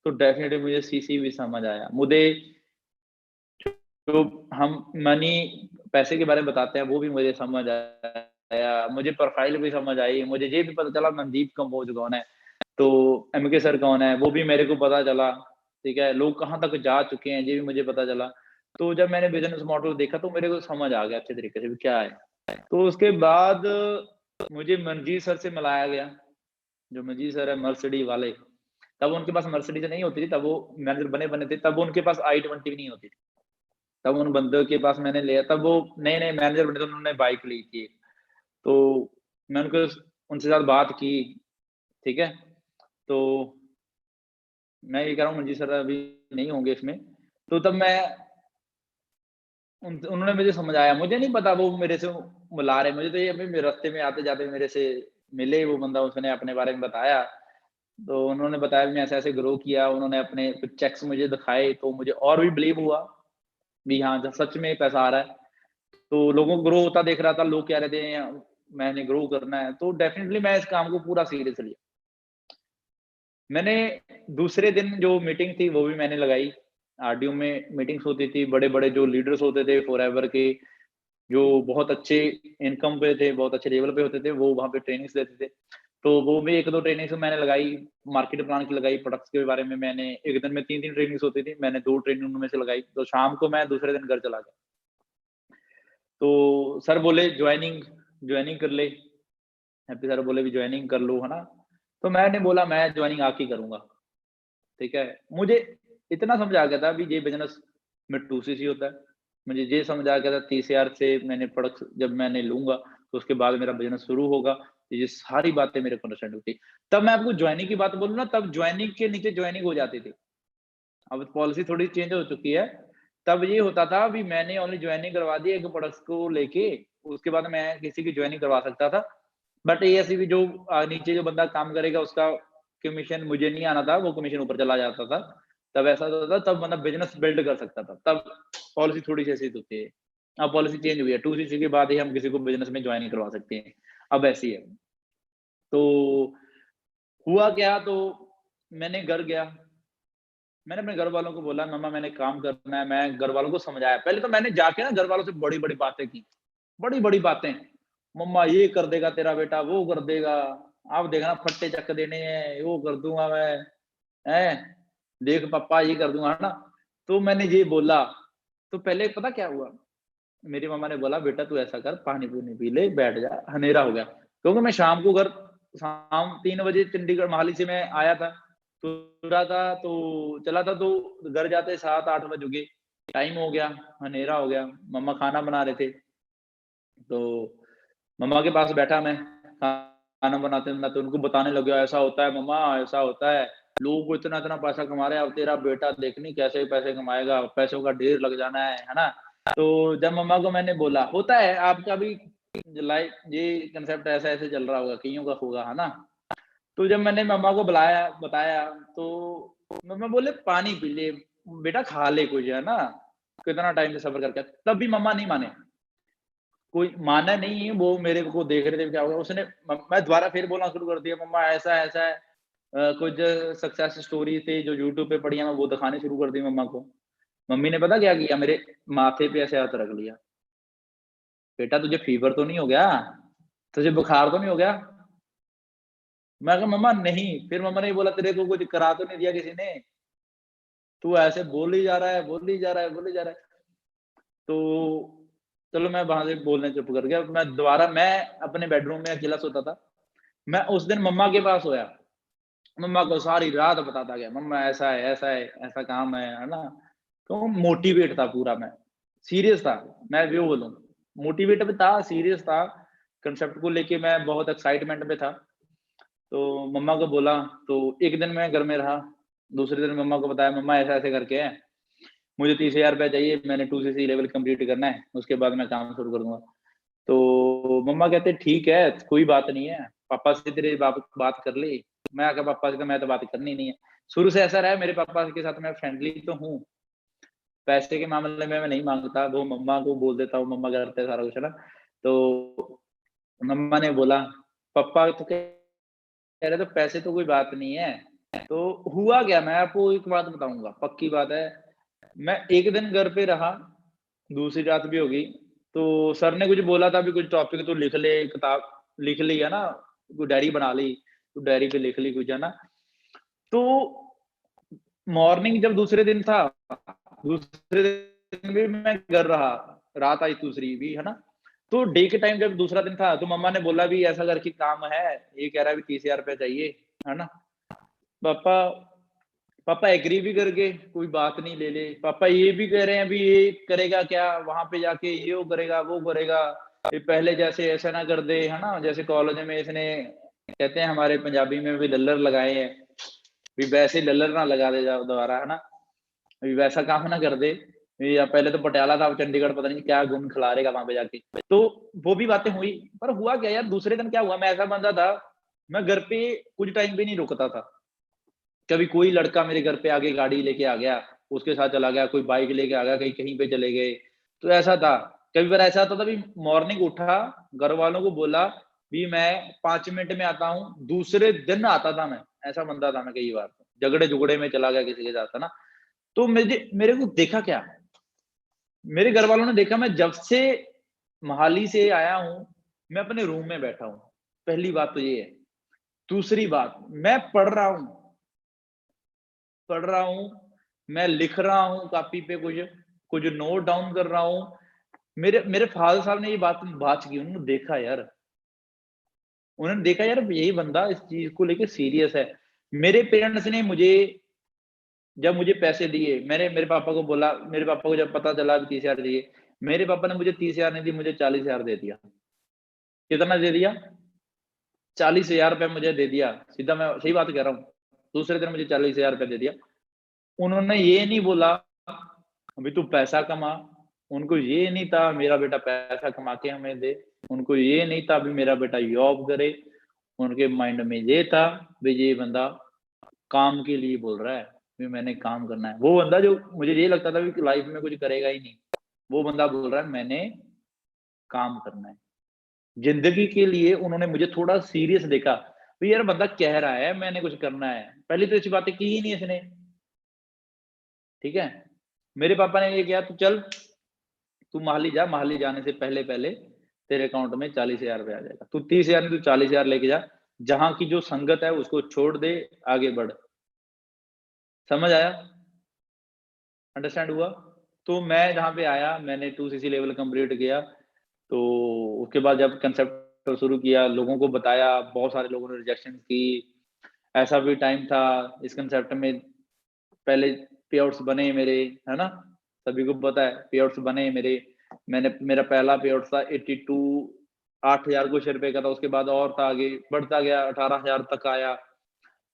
तो डेफिनिटली मुझे सीसी भी समझ आया। मुझे जो हम मनी पैसे के बारे में बताते हैं, वो भी मुझे समझ आया। आया, मुझे प्रोफाइल भी समझ आई, मुझे ये भी पता चला मनदीप कंबोज कौन है, तो एमके सर कौन है, वो भी मेरे को पता चला, ठीक है? लोग कहाँ तक जा चुके हैं, ये भी मुझे पता चला। तो जब मैंने बिज़नेस मॉडल देखा तो मेरे को समझ आ गया अच्छे तरीके से भी क्या है। तो उसके बाद मुझे मनजीत सर से मिलाया गया, जो मनजीत सर है मर्सिडीज़ वाले। तब उनके पास मर्सिडीज़ नहीं होती थी, तब वो मैनेजर बने-बने थे, तब उनके पास i20 भी नहीं होती थी। तब उन बंदों के पास मैंने लिया, तब वो नए-नए मैनेजर बने थे, उन्होंने बाइक ली थी। तो मैं उनको उनसे साथ बात की, ठीक है? तो मैं ये कह रहा हूँ मनजीत सर अभी नहीं होंगे इसमें, तो तब मैं उन्होंने मुझे समझाया, मुझे नहीं पता वो मेरे से बुला रहे, मुझे तो ये अभी मेरे रास्ते में आते-जाते मेरे से मिले वो बंदा, उसने अपने बारे में बताया, तो उन्होंने बताया भी मैं ऐसे-ऐसे ग्रो किया, उन्होंने अपने कुछ चेक्स मुझे दिखाए, तो मुझे और भी बिलीव हुआ, भी हाँ, ज सच में पैसा आ रहा है। तो लोगों को ग्रो होता देख रहा था, लोग कह रहे थे मैंने ग्रो करना है, तो डेफ़िनिटली मैं इस काम को पूरा सीरियस लिया। मैंने दूसरे दिन जो मीटिंग थी वो भी मैंने लगाई, आरडीओ में मीटिंग्स होती थी, बड़े-बड़े जो लीडर्स होते थे फॉरएवर के, जो बहुत अच्छे इनकम पे थे, बहुत अच्छे लेवल पे होते थे, वो वहाँ पे ट्रेनिंग्स देते थे। तो वो भी 1-2 ट्रेनिंग्स मैंने लगाई, मार्केट प्लान की लगाई, प्रोडक्ट्स के बारे में मैंने 1 दिन में 3-3 ट्रेनिंग्स होती थी, मैंने 2 ट्रेनिंग उनमें से लगाई, तो शाम को मैं दूसरे दिन घर चला गया। तो सर बोले जॉइनिंग जॉइनिंग कर ले, हैप्पी सर बोले भी जॉइनिंग कर लो, है ना? तो मैंने बोला मैं जॉइनिंग आके ही करूँगा, ठीक है? मुझे इतना समझ आ गया था अभी ये बिज़नेस में 2cc होता है। मुझे ये समझ आ गया था 30,000 से मैंने प्रोडक्ट्स जब मैंने लूँगा, तो उसके बाद मेरा बिज़नेस शुरू होगा। तो ये सारी बातें मेरे को अंडरस्टैंड हुई थी। तब मैं आपको जॉइनिंग की बात बोलूँ ना, तब जॉइनिंग के नीचे जॉइनिंग हो जाती थी। अब पॉलिसी थोड़ी चेंज हो चुकी है। तब ये होता था अभी मैंने ओनली जॉइनिंग करवा दी एक प्रोडक्ट्स को लेके, उसके बाद मैं किसी की जॉइनिंग करवा सकता था। बट ये ऐसी भी जो नीचे जो बंदा काम करेगा उसका कमीशन मुझे नहीं आना था, वो कमीशन ऊपर चला जाता था। तब ऐसा होता था, तब बंदा बिज़नेस बिल्ड कर सकता था। तब पॉलिसी थोड़ी-सी ऐसी होती है। अब पॉलिसी चेंज हुई है, 2सीसी के बाद ही हम किसी को बिज़नेस में जॉइन करवा सकते हैं। अब ऐसी है। तो हुआ क्या तो मैंने घर गया, मैंने अपने घरवालों को बोला मम्मा मैंने काम करना है, मैं घरवालों को समझाया। पहले तो मैंने जाके ना घरवालों से बड़ी-बड़ी बातें की, बड़ी-बड़ी बातें। मम्मा ये कर देगा तेरा बेटा, वो कर देगा, अब देखना फट्टे चक देने हैं, वो कर दूँगा मैं, हैं? देख पापा ये कर दूँगा, है ना? तो मैंने ये बोला, तो पहले पता क्या हुआ? मेरी मम्मा ने बोला बेटा तू ऐसा कर पानी-पूनी पी ले, बैठ जा, अँधेरा हो गया। क्योंकि मैं शाम को घर शाम 3 बजे चंडीगढ़ मोहाली से मैं आया था, तो रहा था तो चला था तो घर जाते 7-8 बज गए, टाइम हो गया, अँधेरा हो गया, मम्मा खाना बना रहे थे। तो मम्मा के पास बैठा मैं, खाना बनाते-बनाते उनको बताने लग गया, "ऐसा होता है मम्मा, ऐसा होता है, लोग इतना-इतना पैसा कमा रहे हैं, अब तेरा बेटा देखनी कैसे पैसे कमाएगा, पैसों का ढेर लग जाना है ना?" तो जब मम्मा को मैंने बोला, होता है आपका भी लाइफ ये कांसेप्ट ऐसा-ऐसे चल रहा होगा, कइयों का होगा, है ना? तो जब मैंने मम्मा को बुलाया बताया, तो मम्मा बोले, "पानी पी ले, बेटा खा ले कुछ, है ना? कितना टाइम से सफ़र करके" तब भी मम्मा नहीं माने। कोई माना नहीं, वो मेरे को देख रहे थे क्या होगा, उसने मैं दोबारा फिर बोलना शुरू कर दिया, मम्मा ऐसा-ऐसा है। कुछ सक्सेस स्टोरी थी जो यूट्यूब पे पड़ी है, मैं वो दिखानी शुरू कर दी मम्मा को। मम्मी ने पता क्या किया, मेरे माथे पे ऐसे हाथ रख लिया, "बेटा तुझे फ़ीवर तो नहीं हो गया? तुझे बुखार तो नहीं हो गया?" मैं कहा, "मम्मा नहीं।" फिर मम्मा ने ये बोला, "तेरे को कुछ करा तो नहीं दिया किसी ने? तू ऐसे बोल ही जा रहा है, बोल ही जा रहा है, बोल ही जा रहा है।" तो चलो मैं वहाँ से बोलना चुप कर गया। मैं अपने बेडरूम में अकेला सोता था। मैं उस दिन मम्मा के पास सोया। मम्मा को सारी रात बताता गया, मम्मा ऐसा है, ऐसा काम है ना? तो मोटिवेट था पूरा मैं, सीरियस था, मैं क्यों बोलूँ? मोटिवेट भी था, सीरियस था, कांसेप्ट को लेके मैं बहुत एक्साइटमेंट में था। तो मम्मा को बोला, तो एक दिन मैं घर में रहा, दूसरे दिन मम्मा को बताया, मम्मा ऐसा-ऐसे करके है, मुझे 30,000 रुपए चाहिए, मैंने 2सीसी लेवल कंप्लीट करना है, उसके बाद मैं काम शुरू कर दूँगा। तो मम्मा कहते ठीक है, कोई बात नहीं है, पापा से तेरे बाप बात कर ले। मैं कहा पापा से तो मैं तो बात करनी ही नहीं है। शुरू से ऐसा रहा है मेरे पापा के साथ मैं फ्रेंडली तो हूँ, पैसे के मामले में मैं नहीं माँगता, वो मम्मा को बोल देता हूँ, मम्मा करते हैं सारा कुछ है ना। तो मम्मा ने बोला, पापा तो कह रहे तो पैसे तो कोई बात नहीं है। तो हुआ क्या मैं आपको एक बात बताऊँगा, पक्की बात है। मैं एक दिन घर पे रहा, दूसरी रात भी हो गई। तो सर ने कुछ बोला था, भी कुछ टॉपिक तो लिख ले, किताब लिख ली है ना, कोई डायरी बना ली, तो डायरी पे लिख ली कुछ, है ना। तो मॉर्निंग जब दूसरे दिन था, दूसरे दिन भी मैं घर रहा, रात आई दूसरी भी, है ना। तो डे के टाइम जब दूसरा दिन था, तो मम्मा ने बोला भी ऐसा करके काम है, ये कह रहा है भी 30,000 रुपया चाहिए, है ना। पापा पापा एग्री भी कर गए, कोई बात नहीं, ले ले। पापा ये भी कह रहे हैं, अभी ये करेगा क्या वहां पे जाके, ये वो करेगा, वो करेगा, ये पहले जैसे ऐसा ना कर दे, है ना। जैसे कॉलेज में इसने, कहते हैं हमारे पंजाबी में भी, लल्लर लगाए हैं, भी वैसे लल्लर ना लगा दे जाओ दोबारा, है ना। अभी वैसा काम ना कर दे, या पहले तो पटियाला था, अब चंडीगढ़ पता नहीं क्या घूम खिलारेगा वहां पे जाके। तो वो भी बातें हुई, पर हुआ क्या यार, दूसरे दिन क्या हुआ, मैं ऐसा बंदा था, मैं घर पे कुछ टाइम भी नहीं रुकता था। कभी कोई लड़का मेरे घर पे आके गाड़ी लेके आ गया, उसके साथ चला गया, कोई बाइक लेके आ गया, कहीं कहीं पे चले गए, तो ऐसा था। कभी बार ऐसा होता था भी, मॉर्निंग उठा, घर वालों को बोला भी मैं 5 मिनट में आता हूँ, दूसरे दिन आता था मैं। ऐसा बंदा था मैं, कई बार झगड़े झुगड़े में चला गया किसी के साथ, है ना। तो मेरे को देखा क्या, मेरे घर वालों ने देखा, मैं जब से मोहाली से आया हूँ, मैं अपने रूम में बैठा हूँ। पहली बात तो ये है। दूसरी बात, मैं पढ़ रहा हूँ, मैं लिख रहा हूँ कॉपी पे, कुछ कुछ नोट डाउन कर रहा हूँ। मेरे मेरे फादर साहब ने ये बात बात की, उन्होंने देखा यार, उन्होंने देखा यार यही बंदा इस चीज़ को लेके सीरियस है। मेरे पेरेंट्स ने मुझे, जब मुझे पैसे दिए, मैंने मेरे पापा को बोला, मेरे पापा को जब पता चला कि 30,000 चाहिए, मेरे पापा ने मुझे 30,000 नहीं दी, मुझे 40,000 दे दिया। कितना दे दिया? 40,000 रुपए मुझे दे दिया। सीधा, मैं सही बात कह रहा हूँ। दूसरे दिन मुझे 40,000 रुपए दे दिया। उन्होंने ये नहीं बोला, अभी तू पैसा कमा। उनको ये नहीं था मेरा बेटा पैसा कमा के हमें दे। उनको ये नहीं था अभी मेरा बेटा जॉब करे। उनके माइंड में ये था भी ये बंदा काम के लिए बोल रहा है, भी मैंने काम करना है। वो बंदा जो मुझे ये लगता था कि लाइफ में कुछ करेगा ही नहीं, वो बंदा बोल रहा है मैंने काम करना है। ज़िंदगी के लिए उन्होंने मुझे थोड़ा सीरियस देखा, भी यार बंदा कह रहा है मैंने कुछ करना है। पहले तो ऐसी बातें की ही नहीं इसने, ठीक है? मेरे पापा ने ये किया, तू चल, तू माली जा, माली जाने से पहले-पहले तेरे अकाउंट में 40,000 रुपए आ जाएगा। तू 30,000 नहीं, तू 40,000 लेके जा। जहाँ की जो संगत है उसको छोड़ दे, आगे बढ़। समझ आया? अंडरस्टैंड हुआ? तो मैं जहाँ पे आया, मैंने 2 सीसी लेवल कंप्लीट किया। तो उसके बाद जब कंसेप्ट शुरू किया, लोगों को बताया, बहुत सारे लोगों ने रिजेक्शन की। ऐसा भी टाइम था इस कंसेप्ट में, पहले पेआउट्स बने मेरे, है ना? सभी को पता है पेआउट्स बने मेरे। मेरा पहला पेआउट था 82 8,000 कुछ रुपए का था, उसके बाद और था, आगे बढ़ता गया 18,000 तक आया।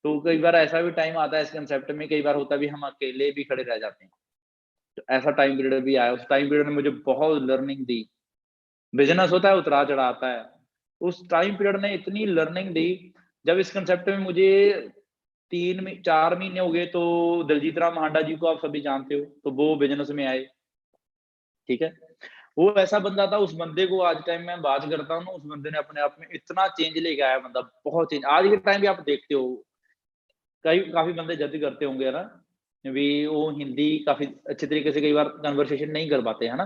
तो कई बार ऐसा भी टाइम आता है इस कंसेप्ट में, कई बार होता है भी हम अकेले भी खड़े रह जाते हैं। तो ऐसा टाइम पीरियड भी आया, उस टाइम पीरियड ने मुझे बहुत लर्निंग दी। बिज़नेस होता है उतार-चढ़ाव आता है। उस टाइम पीरियड ने इतनी लर्निंग दी, जब इस कांसेप्ट में मुझे 4 महीने हो गए, तो दलजीत राम हांडा जी को आप सभी जानते हो, तो वो बिज़नेस में आए, ठीक है? वो ऐसा बंदा था, उस बंदे को आज टाइम में बात करता हूँ ना, उस बंदे ने अपने आप में इतना चेंज लेके आया बंदा, बहुत चेंज। आज के टाइम पे आप देखते हो, कई काफ़ी बंदे जज करते होंगे, है ना? भी वो हिंदी काफ़ी अच्छे तरीके से कई बार कन्वर्सेशन नहीं कर पाते, है ना?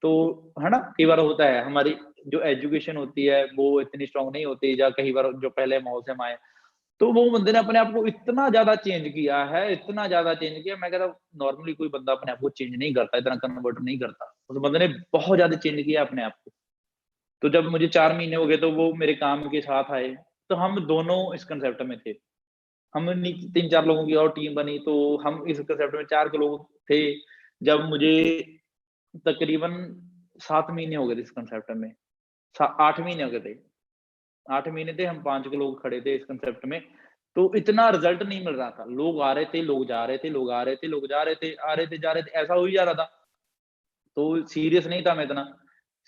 तो है ना? कई बार होता है, हमारी जो एजुकेशन होती है, वो इतनी स्ट्रॉन्ग नहीं होती, या कई बार जो पहले माहौल से हम आए, तो वो बंदे ने अपने आप को इतना ज़्यादा चेंज किया है, इतना ज़्यादा चेंज किया, मैं कहता हूँ नॉर्मली कोई बंदा अपने आप को चेंज नहीं करता, इतना कन्वर्ट नहीं करता। उस बंदे ने बहुत ज़्यादा चेंज किया अपने आप को। तो जब मुझे 4 महीने हो गए, तो वो मेरे काम के साथ आए, तो हम दोनों इस कांसेप्ट में थे। हम नी 3-4 लोगों की और टीम बनी, तो हम इस कांसेप्ट में 4 के लोग थे। जब मुझे तकरीबन 7 महीने हो गए थे इस कांसेप्ट में, सा 8 महीने हो गए थे। 8 महीने थे, हम 5 के लोग खड़े थे इस कांसेप्ट में, तो इतना रिज़ल्ट नहीं मिल रहा था। लोग आ रहे थे, लोग जा रहे थे, लोग आ रहे थे, लोग जा रहे थे, आ रहे थे, जा रहे थे, ऐसा हो ही जा रहा था। तो सीरियस नहीं था मैं इतना,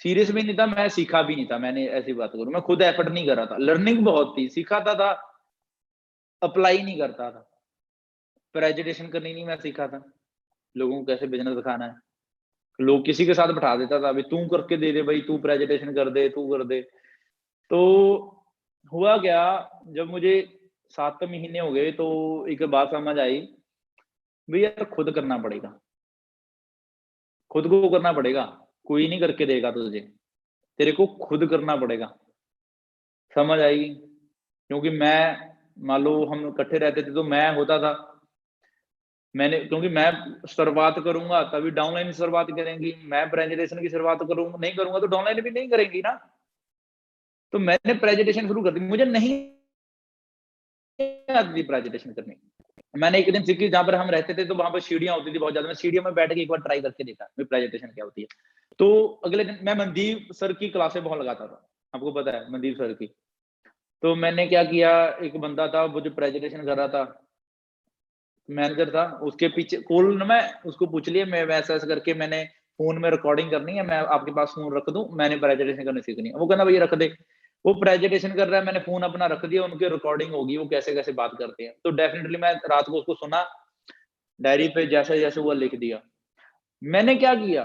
सीरियस भी नहीं था, मैं सीखा भी नहीं था, मैंने ऐसी बात करूँ, मैं खुद एफर्ट नहीं कर रहा था। लर्निंग बहुत थी, सिखाता था, अप्लाई नहीं करता था। प्रेजेंटेशन करनी नहीं मैं सीखा था, लोगों को कैसे बिज़नेस दिखाना है। लोग किसी के साथ बैठा देता था, "अभी तू करके दे दे भई, तू प्रेजेंटेशन कर दे, तू कर दे।" तो हुआ क्या, जब मुझे 7 महीने हो गए, तो एक बात समझ आई, भई यार खुद करना पड़ेगा, खुद को करना पड़ेगा। कोई नहीं करके देगा तुझे, तेरे को खुद करना पड़ेगा, समझ आएगी? क्योंकि मैं, मान लो हम इकट्ठे रहते थे तो मैं होता था, मैंने, क्योंकि मैं शुरुआत करूँगा तभी डाउनलाइन शुरुआत करेंगी, मैं प्रेजेंटेशन की शुरुआत नहीं करूँगा तो डाउनलाइन भी नहीं करेंगी ना। तो मैंने प्रेजेंटेशन शुरू कर दी, मुझे नहीं आती थी प्रेजेंटेशन करनी। मैंने एक दिन सीखी, जहाँ पर हम रहते थे तो वहाँ पर सीढ़ियाँ होती थी बहुत ज़्यादा, मैं सीढ़ियों में बैठ के एक बार ट्राई करके देखा कि प्रेजेंटेशन क्या होती है। तो अगले दिन मैं मनदीप सर की क्लासें बहुत लगाता था, आपको पता है मनदीप सर की। तो मैंने क्या किया, एक बंदा था वो जो प्रेजेंटेशन कर रहा था, मैनेजर था, उसके पीछे कॉल मैं उसको पूछ लिया, मैं वैसा-वैसा करके मैंने फ़ोन में रिकॉर्डिंग करनी है, मैं आपके पास फ़ोन रख दूँ, मैंने प्रेजेंटेशन करनी सीखनी है। वो कहना भैया रख दे। वो प्रेजेंटेशन कर रहा है, मैंने फ़ोन अपना रख दिया, उनकी रिकॉर्डिंग होगी, वो कैसे-कैसे बात करते हैं। तो डेफिनिटली मैं रात को उसको सुना, डायरी पे जैसे-जैसे हुआ लिख दिया। मैंने क्या किया,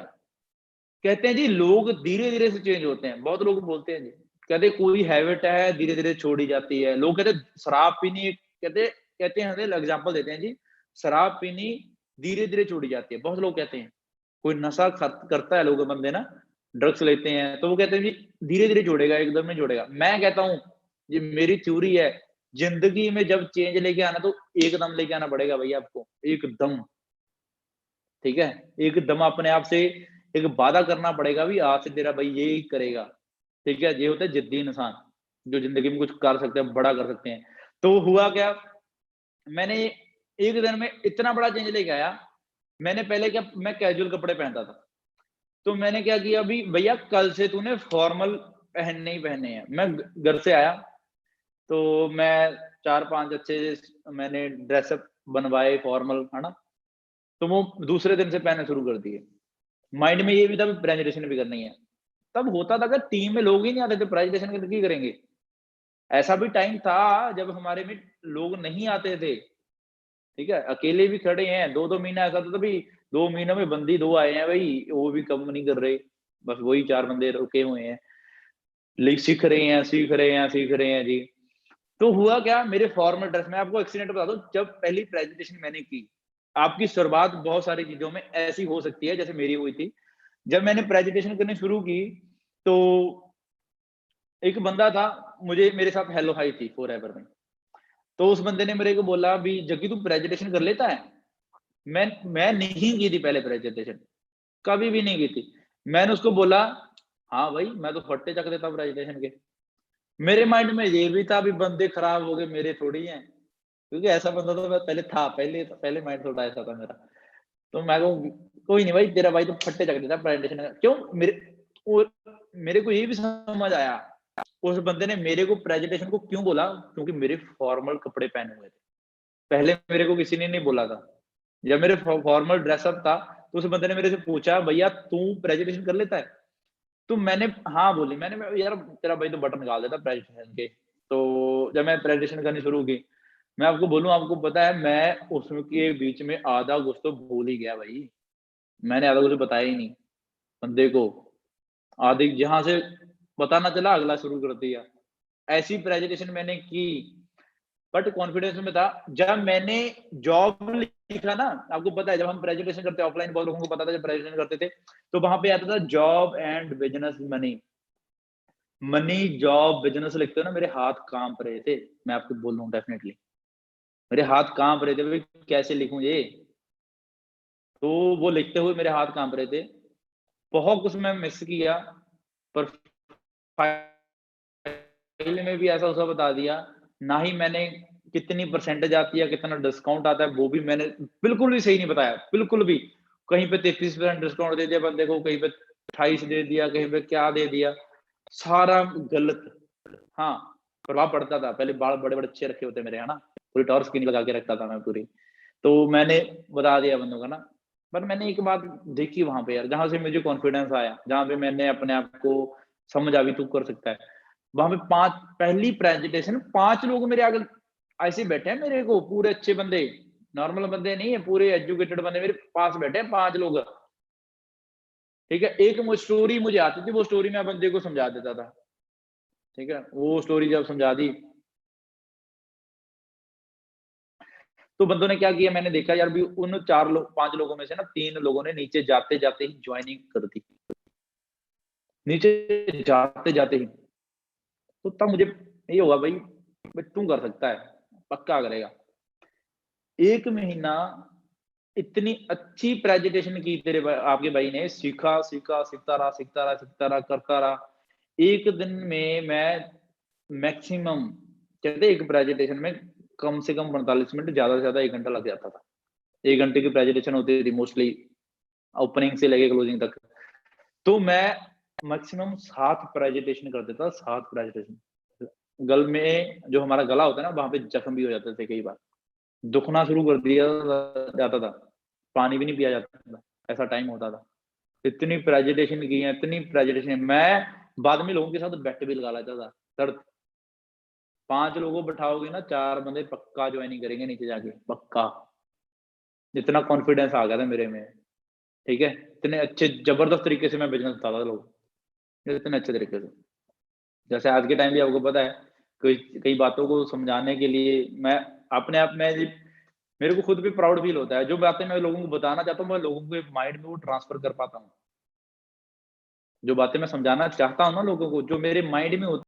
कहते हैं जी लोग धीरे-धीरे से चेंज होते हैं। बहुत लोग बोलते हैं जी, कहते कोई हैबिट है धीरे-धीरे छोड़ी जाती है। लोग कहते शराब पीनी, कहते कहते हैं एग्ज़ाम्पल देते हैं जी, शराब पीनी धीरे-धीरे छोड़ी जाती है। बहुत लोग कहते हैं, कोई नशा करता है लोग बंदे ना, ड्रग्स लेते हैं, तो वो कहते हैं जी धीरे-धीरे छोड़ेगा, एकदम नहीं छोड़ेगा। मैं कहता हूँ, ये मेरी थ्योरी है, ज़िंदगी में जब चेंज लेके आना तो एकदम लेके आना पड़ेगा भैया आपको, एकदम। ठीक है? एकदम अपने आप से एक वादा करना पड़ेगा, भी आज से तेरा भाई यही करेगा, ठीक है? ये होता है ज़िद्दी इंसान, जो ज़िंदगी में कुछ कर सकते हैं, बड़ा कर सकते हैं। तो हुआ क्या, मैंने एक दिन में इतना बड़ा चेंज लेके आया, मैंने पहले क्या, मैं कैजुअल कपड़े पहनता था, तो मैंने क्या किया, अभी भैया कल से तूने फॉर्मल पहनने ही पहनने हैं। मैं घर से आया, तो मैं 4-5 अच्छे मैंने ड्रेसअप बनवाए फॉर्मल, है ना? तो वो दूसरे दिन से पहनने शुरू कर दिए। माइंड में ये भी था प्रेजेंटेशन भी करनी है। तब होता था कि टीम में लोग ही नहीं आते थे, प्रेजेंटेशन करके की करेंगे। ऐसा भी टाइम था जब हमारे में लोग नहीं आते थे, ठीक है? अकेले भी खड़े हैं, 2-2 महीना ऐसा था तभी 2 महीनों में बंदे ही 2 आए हैं भई, वो भी कम नहीं कर रहे। बस वही 4 बंदे रुके हुए हैं। सीख रहे हैं, सीख रहे हैं, सीख रहे हैं जी। तो हुआ क्या, मेरे फॉर्मल ड्रेस में आपको एक्सीडेंट बता दूँ, जब पहली प्रेजेंटेशन मैंने की, आपकी शुरुआत बहुत सारी चीज़ों में ऐसी हो सकती है जैसे मेरी हुई थी। जब मैंने प्रेजेंटेशन करनी शुरू की, तो एक बंदा था, मुझे मेरे साथ हेलो हाय थी फॉरएवर में। तो उस बंदे ने मेरे को बोला, "अभी जग्गी तू प्रेजेंटेशन कर लेता है?" मैं नहीं की थी पहले प्रेजेंटेशन, कभी भी नहीं की थी। मैंने उसको बोला, "हाँ भाई, मैं तो फट्टे चक देता हूँ प्रेजेंटेशन के।" मेरे माइंड में ये भी था, अभी बंदे खराब हो गए, मेरे थोड़ी हैं। क्योंकि ऐसा बंदा तो मैं पहले था, पहले माइंड थोड़ा ऐसा था मेरा। तो मैं कहूँ, कोई नहीं भाई, तेरा भाई तो फट्टे चक देता है प्रेजेंटेशन का। क्यों? वो मेरे को ये भी समझ आया, उस बंदे ने मेरे को प्रेजेंटेशन को क्यों बोला, क्योंकि मेरे फॉर्मल कपड़े पहने हुए थे। पहले मेरे को किसी ने नहीं बोला था। जब मेरे फॉर्मल ड्रेसअप था, तो उस बंदे ने मेरे से पूछा, "भैया तू प्रेजेंटेशन कर लेता है?" तो मैंने हाँ बोली, मैंने यार तेरा भाई तो बटन निकाल देता प्रेजेंटेशन के। तो जब मैं प्रेजेंटेशन करनी शुरू की, मैं आपको बोलूँ, आपको पता है मैं उसके बीच में आधा कुछ तो भूल ही गया भाई। मैंने आधा कुछ बताया ही नहीं बंदे को। आधे जहाँ से पता ना चला अगला शुरू कर दिया। ऐसी प्रेजेंटेशन मैंने की, बट कॉन्फिडेंस में था। जब मैंने जॉब लिखा ना, आपको पता है जब हम प्रेजेंटेशन करते हैं ऑफलाइन, बहुत लोगों को पता था जब प्रेजेंटेशन करते थे, तो वहाँ पे आता था job and business money. Money, job, business लिखते हो ना, मेरे हाथ काँप रहे थे। मैं आपको बोल रहा हूँ डेफिनिटली। मेरे हाथ काँप रहे थे, भाई कैसे लिखूँ ये? तो वो लिखते हुए मेरे हाथ काँप रहे थे। बहुत कुछ मैं मिस किया, पर फाइल में भी ऐसा-वैसा बता दिया। ना ही मैंने कितनी परसेंटेज आती है, कितना डिस्काउंट आता है, वो भी मैंने बिल्कुल भी सही नहीं बताया, बिल्कुल भी। कहीं पे 33% डिस्काउंट दे दिया बंदे को, कहीं पे 28 दे दिया, कहीं पे क्या दे दिया, सारा गलत। हाँ, प्रभाव पड़ता था। पहले बाल बड़े-बड़े अच्छे रखे होते मेरे, है ना? पूरी टॉर्च स्किन लगा के रखता था मैं पूरी। तो मैंने बता दिया बंदों को ना, पर मैंने एक बात देखी वहाँ पे यार, जहाँ से मुझे कॉन्फिडेंस आया, जहाँ पे मैंने अपने आप को समझा भी तू कर सकता है। वहाँ पे 5 पहली प्रेजेंटेशन 5 लोग मेरे आगे ऐसे बैठे हैं मेरे को, पूरे अच्छे बंदे, नॉर्मल बंदे नहीं है, पूरे एजुकेटेड बंदे मेरे पास बैठे हैं 5 लोग, ठीक है? एक वो स्टोरी मुझे आती थी, वो स्टोरी मैं बंदे को समझा देता था, ठीक है? वो स्टोरी जब समझा दी, तो बंदों ने क्या किया, मैंने देखा यार भी उन 4 लोग 5 लोगों में से ना 3 लोगों ने नीचे जाते-जाते ही जॉइनिंग कर दी। नीचे जाते जाते ही। तो तब मुझे ये हुआ भाई तू कर सकता है, पक्का करेगा। 1 महीना इतनी अच्छी प्रेजेंटेशन की तेरे आपके भाई ने, सीखा, सीखा, सीखता रहा, सीखता रहा, सीखता रहा, करता रहा। 1 दिन में मैं मैक्सिमम कहते हैं एक प्रेजेंटेशन में कम से कम 45 मिनट, ज़्यादा से ज़्यादा 1 घंटा लग जाता था। 1 घंटे की प्रेजेंटेशन होती थी मोस्टली, ओपनिंग से लेके क्लोजिंग तक। तो मैं मैक्सिमम 7 प्रेजेंटेशन कर देता था, 7 प्रेजेंटेशन। गल में जो हमारा गला होता है ना, वहाँ पे जख्म भी हो जाते थे कई बार। दुखना शुरू कर दिया जाता था, पानी भी नहीं पिया जाता था, ऐसा टाइम होता था। इतनी प्रेजेंटेशन की है, इतनी प्रेजेंटेशन मैं बाद में लोगों के साथ बेट भी लगा लेता था। सर 5 लोगों को बिठाओगे ना, 4 बंदे पक्का जॉइनिंग करेंगे नीचे जाके, पक्का। इतना कॉन्फिडेंस आ गया था मेरे में, ठीक है? इतने अच्छे जबरदस्त तरीके से मैं बिज़नेस बताता था लोगों को, इतने अच्छे तरीके से। जैसे आज के टाइम भी आपको पता है, कई कई बातों को समझाने के लिए मैं अपने आप में मेरे को खुद भी प्राउड फ़ील होता है। जो बातें मैं लोगों को बताना चाहता हूँ, मैं लोगों के माइंड में वो ट्रांसफ़र कर पाता हूँ। जो बातें मैं समझाना चाहता हूँ ना लोगों को, जो मेरे माइंड में होती